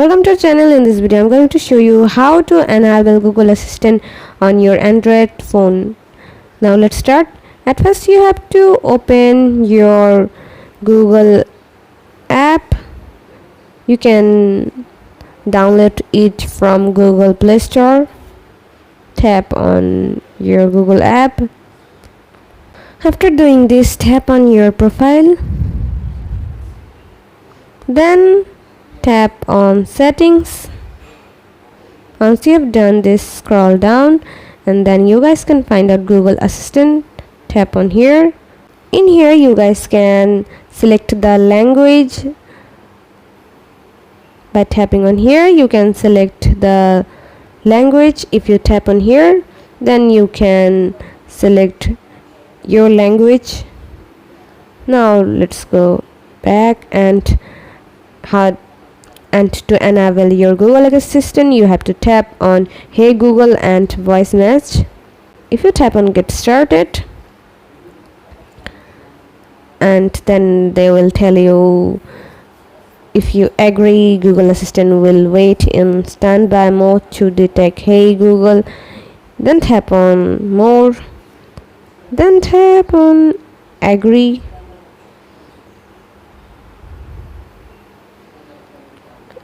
Welcome to our channel. In this video I'm going to show you how to enable Google Assistant on your Android phone. Now let's start. At first you have to open your Google app. You can download it from Google Play Store. Tap on your Google app. After doing this, tap on your profile. Then tap on settings. Once you have done this, scroll down and then you guys can find out Google Assistant. Tap on here. In here you guys can select the language. By tapping on here you can select the language. If you tap on here, then you can select your language. Now let's go back and to enable your Google Assistant you have to tap on Hey Google and voice message. If you tap on get started, and then they will tell you if you agree, Google Assistant will wait in standby mode to detect Hey Google. Then tap on more, then tap on agree.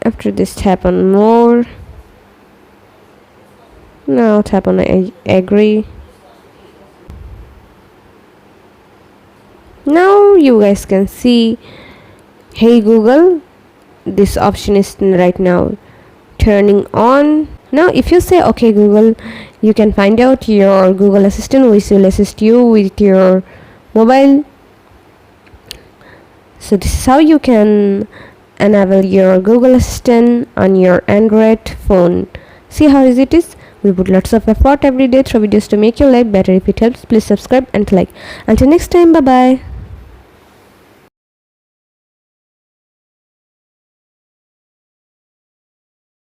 After this, tap on more. Now tap on agree. Now you guys can see Hey Google. This option is right now turning on. Now if you say okay Google, you can find out your Google Assistant which will assist you with your mobile. So this is how you can enable your Google Assistant on your Android phone. See how easy it is? We put lots of effort every day through videos to make your life better. If it helps, please subscribe and like. Until next time, bye bye.